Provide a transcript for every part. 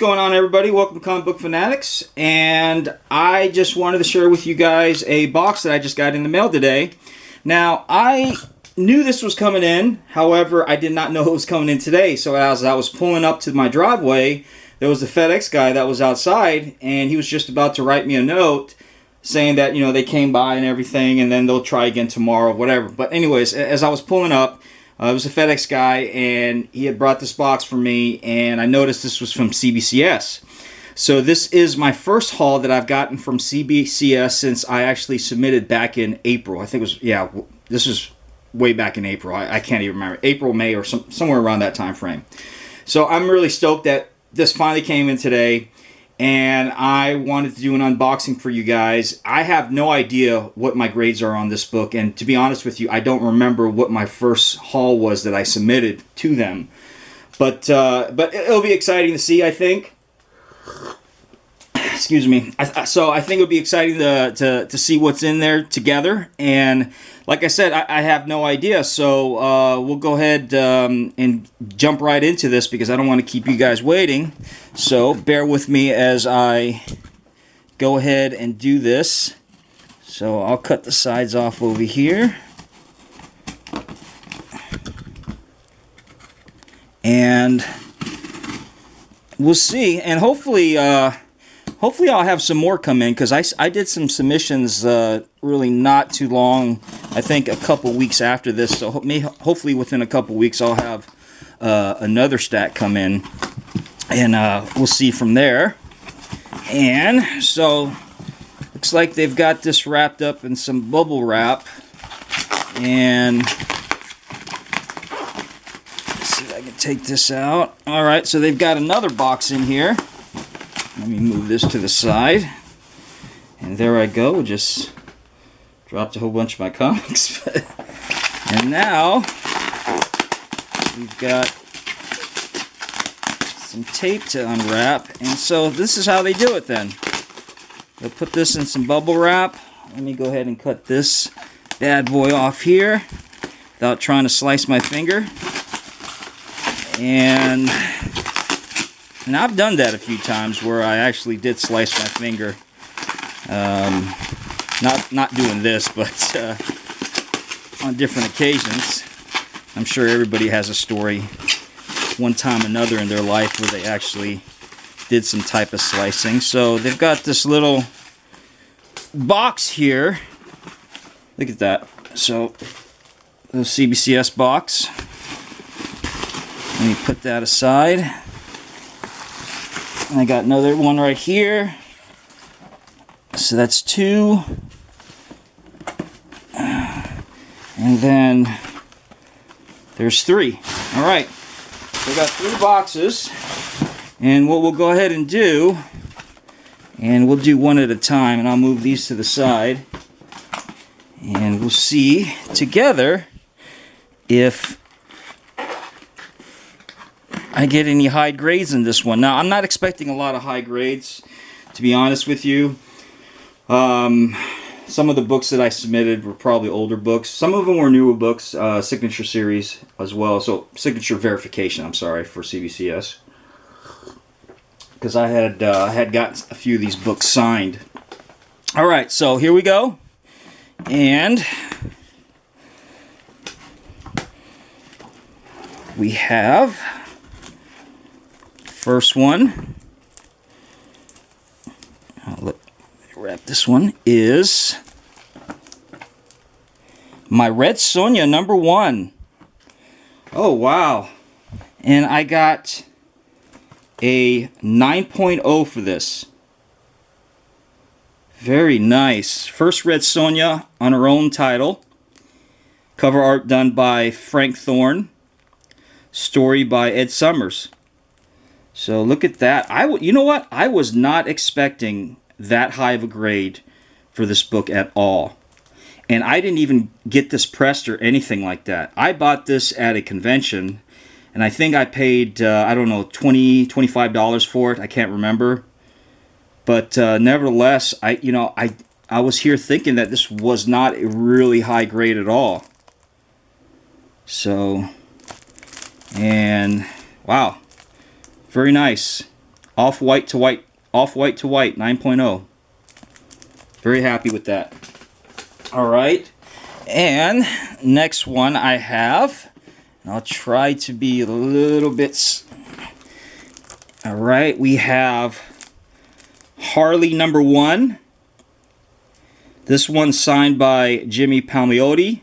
going on, everybody? Welcome to Comic Book Fanatics, and I just wanted to share with you guys a box that I just got in the mail today. Now, I knew this was coming in, however, I did not know it was coming in today, so as I was pulling up to my driveway, there was a FedEx guy that was outside, and he was just about to write me a note saying that, you know, they came by and everything, and then they'll try again tomorrow, whatever. But anyways, as I was pulling up, it was a FedEx guy, and he had brought this box for me, and I noticed this was from CBCS. So this is my first haul that I've gotten from CBCS since I actually submitted back in April. I think it was, yeah, this is way back in April. I can't even remember. April, May, or somewhere around that time frame. So I'm really stoked that this finally came in today, and I wanted to do an unboxing for you guys. I have no idea what my grades are on this book, and to be honest with you, I don't remember what my first haul was that I submitted to them. But it'll be exciting to see, I think. Excuse me. So I think it'll be exciting to see what's in there together. And like I said, I have no idea. So we'll go ahead and jump right into this because I don't want to keep you guys waiting. So bear with me as I go ahead and do this. So I'll cut the sides off over here. And we'll see. And hopefully I'll have some more come in because I did some submissions really not too long. I think a couple weeks after this. So hopefully within a couple weeks I'll have another stack come in. And we'll see from there. And so looks like they've got this wrapped up in some bubble wrap. And let's see if I can take this out. Alright, so they've got another box in here. Let me move this to the side. And there I go. Just dropped a whole bunch of my comics. And now we've got some tape to unwrap. And so this is how they do it then. They'll put this in some bubble wrap. Let me go ahead and cut this bad boy off here without trying to slice my finger. And I've done that a few times where I actually did slice my finger. Not doing this, but on different occasions. I'm sure everybody has a story, one time or another in their life, where they actually did some type of slicing. So they've got this little box here. Look at that. So the CBCS box. Let me put that aside. And I got another one right here. So that's two. And then there's three. All right. So we got three boxes. And what we'll go ahead and do, and we'll do one at a time, and I'll move these to the side. And we'll see together if I get any high grades in this one. Now, I'm not expecting a lot of high grades, to be honest with you. Some of the books that I submitted were probably older books. Some of them were newer books, signature series as well. So, signature verification, I'm sorry, for CBCS. Because I had gotten a few of these books signed. Alright, so here we go. And we have first one. Let me wrap this one. Is my Red Sonja #1. Oh wow! And I got a 9.0 for this. Very nice. First Red Sonja on her own title. Cover art done by Frank Thorne. Story by Ed Summers. So look at that. You know what? I was not expecting that high of a grade for this book at all. And I didn't even get this pressed or anything like that. I bought this at a convention, and I think I paid, I don't know, $20, $25 for it. I can't remember. But nevertheless, I was here thinking that this was not a really high grade at all. So, and wow, very nice. Off-white to white, 9.0. Very happy with that. All right. And next one I have, and I'll try to be a little bit... All right, we have Harley #1. This one's signed by Jimmy Palmiotti,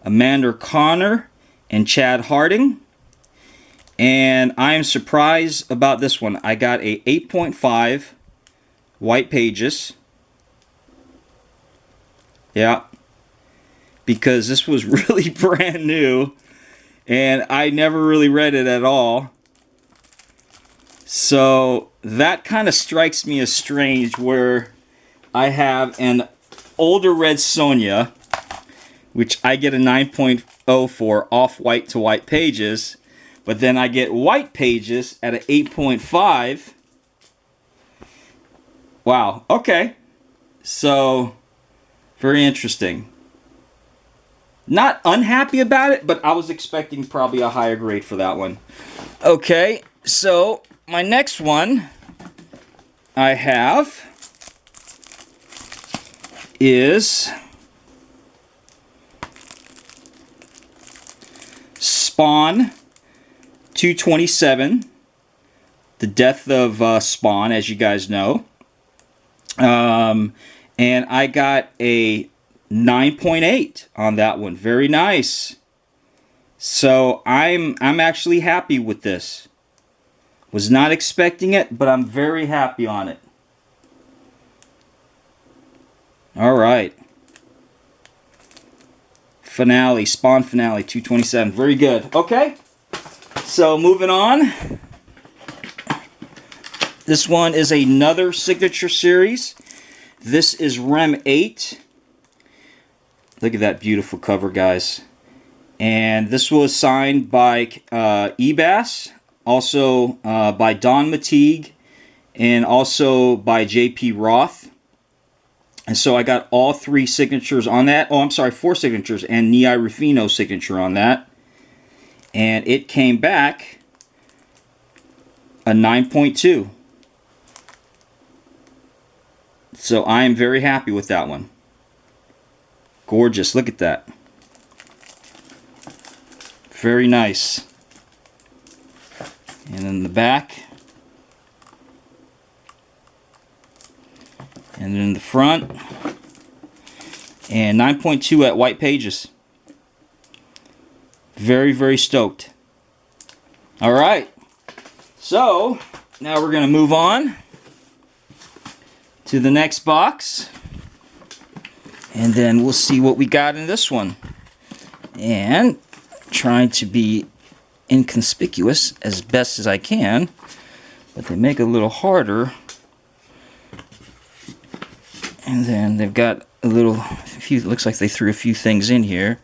Amanda Connor, and Chad Harding. And I am surprised about this one. I got a 8.5 white pages. Yeah. Because this was really brand new. And I never really read it at all. So that kind of strikes me as strange, where I have an older Red Sonja, which I get a 9.0 for, off-white to white pages, but then I get white pages at an 8.5. Wow, okay. So, very interesting. Not unhappy about it, but I was expecting probably a higher grade for that one. Okay, so my next one I have is Spawn 227, the death of Spawn, as you guys know. And I got a 9.8 on that one. Very nice. So I'm actually happy with this. Was not expecting it, but I'm very happy on it. All right. Finale, Spawn Finale 227. Very good. Okay. So moving on. This one is another signature series. This is Rem 8. Look at that beautiful cover, guys. And this was signed by Ebass. Also by Don Mateague, and also by J.P. Roth. And so I got all 3 signatures on that. Oh, I'm sorry, 4 signatures, and Nei Rufino signature on that. And it came back a 9.2. So I am very happy with that one. Gorgeous, look at that. Very nice. And then the back. And then the front. And 9.2 at white pages. Very, very stoked. Alright. So, now we're going to move on to the next box. And then we'll see what we got in this one. And trying to be inconspicuous as best as I can, but they make it a little harder. And then they've got a few, looks like they threw a few things in here.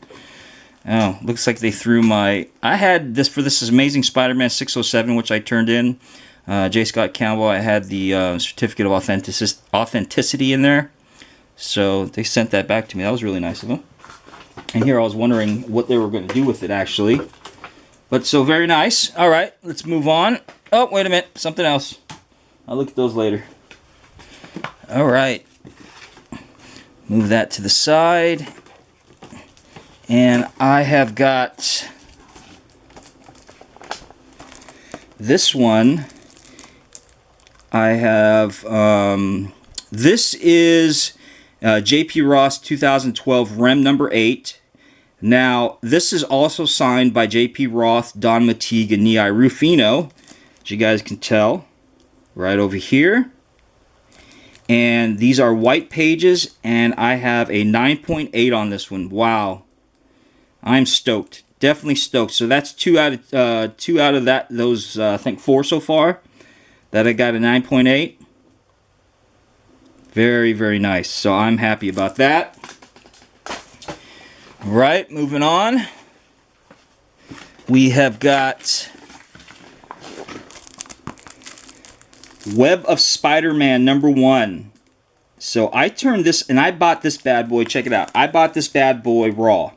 Oh, looks like they threw my, I had this for this Amazing Spider-Man 607, which I turned in. J. Scott Campbell, I had the certificate of authenticity in there. So they sent that back to me. That was really nice of them. And here I was wondering what they were going to do with it, actually. But so very nice. All right, let's move on. Oh, wait a minute. Something else. I'll look at those later. All right. Move that to the side. And I have got this one. I have, this is J.P. Ross 2012 Rem number 8. Now, this is also signed by J.P. Roth, Don Mateague, and Nei Rufino, as you guys can tell, right over here. And these are white pages, and I have a 9.8 on this one. Wow. I'm stoked. Definitely stoked. So that's two out of those I think 4 so far that I got a 9.8. Very, very nice. So I'm happy about that. All right, moving on. We have got Web of Spider-Man number 1. So I turned this, and I bought this bad boy. Check it out. I bought this bad boy raw.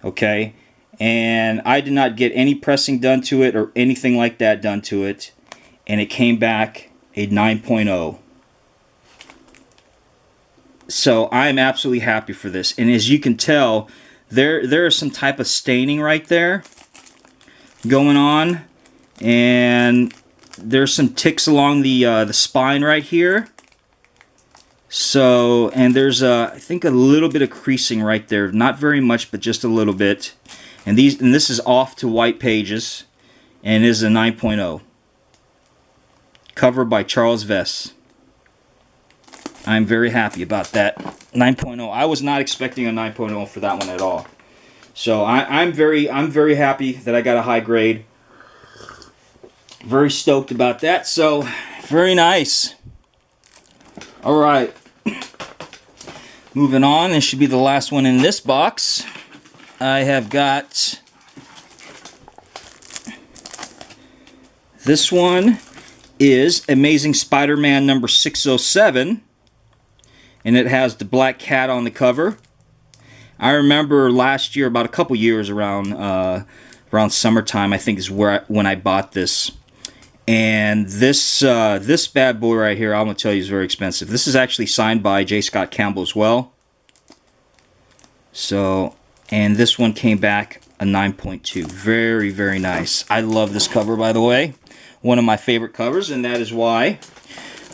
Okay? And I did not get any pressing done to it or anything like that done to it. and it came back a 9.0. So I'm absolutely happy for this. And as you can tell, there is some type of staining right there going on, and there's some ticks along the spine right here. So, and there's I think a little bit of creasing right there, not very much, but just a little bit. And this is off to white pages, and is a 9.0. Cover by Charles Vess. I'm very happy about that 9.0. I was not expecting a 9.0 for that one at all. So I'm very happy that I got a high grade. Very stoked about that. So very nice. All right. Moving on, this should be the last one in this box. I have got this one is Amazing Spider-Man number 607. And it has the black cat on the cover. I remember last year, about a couple years around summertime, I think is when I bought this. And this bad boy right here, I'm gonna tell you, is very expensive. This is actually signed by J. Scott Campbell as well. So, and this one came back a 9.2. Very, very nice. I love this cover, by the way. One of my favorite covers, and that is why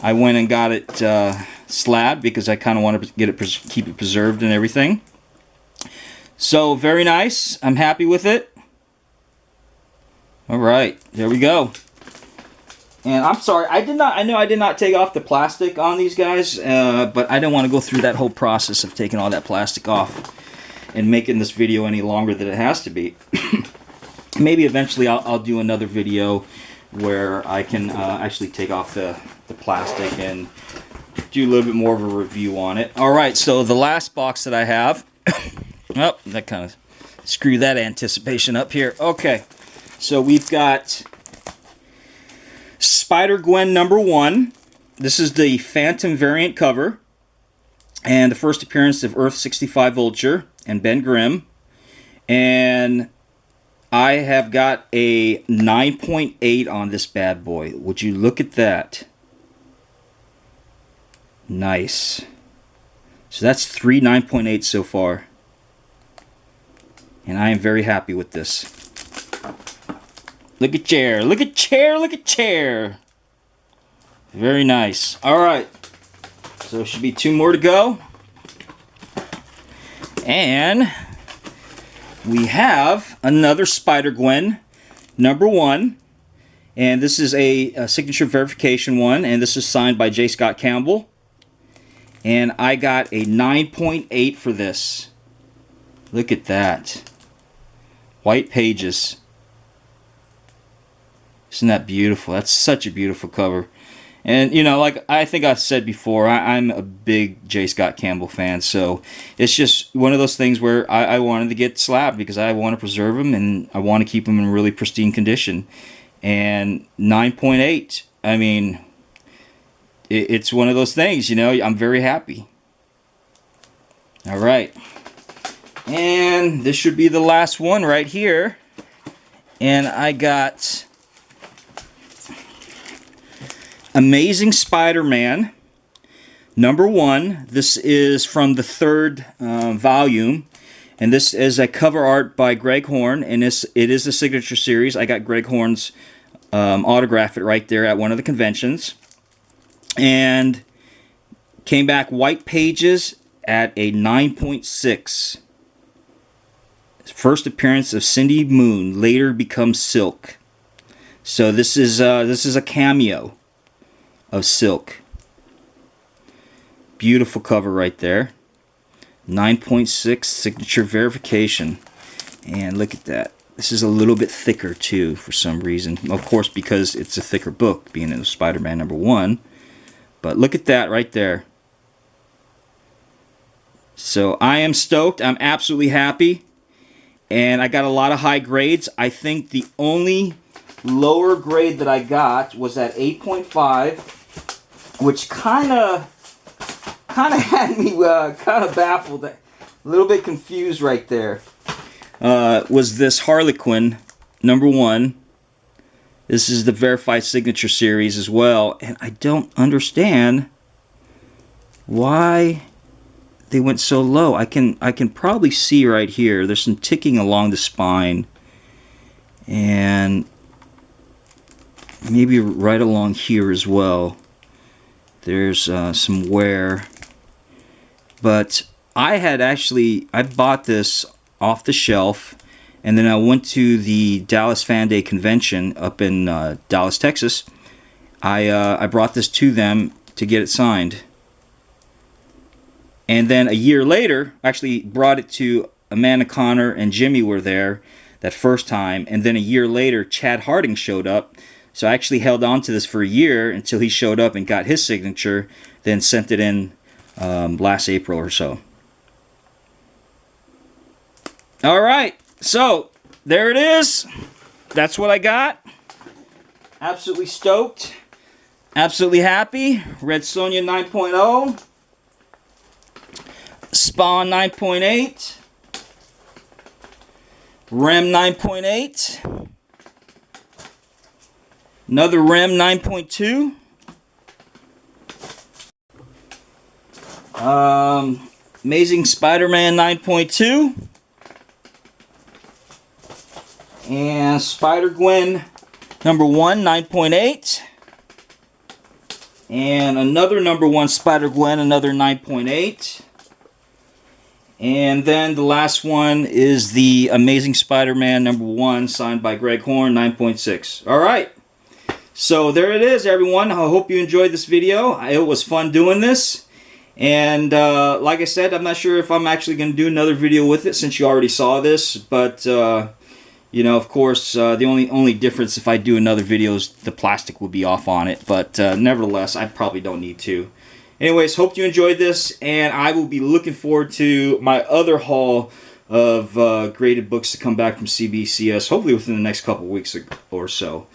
I went and got it slabbed, because I kind of want to get it, keep it preserved and everything. So very nice. I'm happy with it. All right, there we go. And I'm sorry, I know I did not take off the plastic on these guys, but I didn't want to go through that whole process of taking all that plastic off and making this video any longer than it has to be. Maybe eventually I'll do another video where I can actually take off the plastic and do a little bit more of a review on it. Alright, so the last box that I have, oh, that kind of screwed that anticipation up here. Okay, so we've got Spider-Gwen number 1. This is the Phantom variant cover, and the first appearance of Earth-65 Vulture and Ben Grimm. And I have got a 9.8 on this bad boy. Would you look at that? Nice. So that's 3 9.8 so far. And I am very happy with this. Look at chair. Look at chair. Look at chair. Very nice. Alright. So there should be 2 more to go. And we have another Spider-Gwen number 1. And this is a signature verification one. And this is signed by J. Scott Campbell. And I got a 9.8 for this. Look at that. White pages. Isn't that beautiful? That's such a beautiful cover. And, you know, like I think I've said before, I'm a big J. Scott Campbell fan. So it's just one of those things where I wanted to get slabbed because I want to preserve them and I want to keep them in really pristine condition. And 9.8, I mean, it's one of those things, you know, I'm very happy. All right. And this should be the last one right here. And I got Amazing Spider-Man number 1. This is from the 3rd volume. And this is a cover art by Greg Horn. And it is a signature series. I got Greg Horn's autograph it right there at one of the conventions. And came back white pages at a 9.6. First appearance of Cindy Moon, later becomes Silk. So this is a cameo of Silk. Beautiful cover right there. 9.6 signature verification. And look at that. This is a little bit thicker too for some reason. Of course, because it's a thicker book, being in Spider-Man number 1. But look at that right there. So I am stoked. I'm absolutely happy. And I got a lot of high grades. I think the only lower grade that I got was at 8.5, which kind of had me kind of baffled, a little bit confused right there. Was this Harlequin number 1, This is the Verified Signature series as well, and I don't understand why they went so low. I can probably see right here. There's some ticking along the spine, and maybe right along here as well. There's some wear, but I bought this off the shelf, and then I went to the Dallas Fan Day convention up in Dallas, Texas. I brought this to them to get it signed. And then a year later, actually brought it to Amanda Connor and Jimmy were there that first time. And then a year later, Chad Harding showed up. So I actually held on to this for a year until he showed up and got his signature, then sent it in last April or so. All right, so there it is. That's what I got. Absolutely stoked. Absolutely happy. Red Sonja 9.0. Spawn 9.8. Rem 9.8. Another Rem 9.2. Amazing Spider-Man 9.2. And Spider-Gwen number 1, 9.8. And another number 1 Spider-Gwen, another 9.8. And then the last one is the Amazing Spider-Man number 1, signed by Greg Horn, 9.6. All right. So there it is, everyone. I hope you enjoyed this video. It was fun doing this. And like I said, I'm not sure if I'm actually going to do another video with it since you already saw this. But, you know, of course, the only difference if I do another video is the plastic will be off on it. But nevertheless, I probably don't need to. Anyways, hope you enjoyed this. And I will be looking forward to my other haul of graded books to come back from CBCS, hopefully within the next couple weeks or so.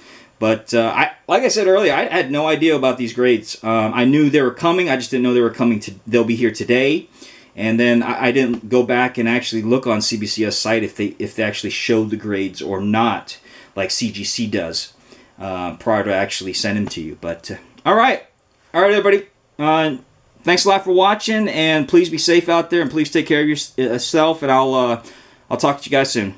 But like I said earlier, I had no idea about these grades. I knew they were coming. I just didn't know they were coming. They'll be here today. And then I didn't go back and actually look on CBCS site if they actually showed the grades or not, like CGC does, prior to actually sending them to you. But all right, everybody. Thanks a lot for watching, and please be safe out there, and please take care of yourself. And I'll talk to you guys soon.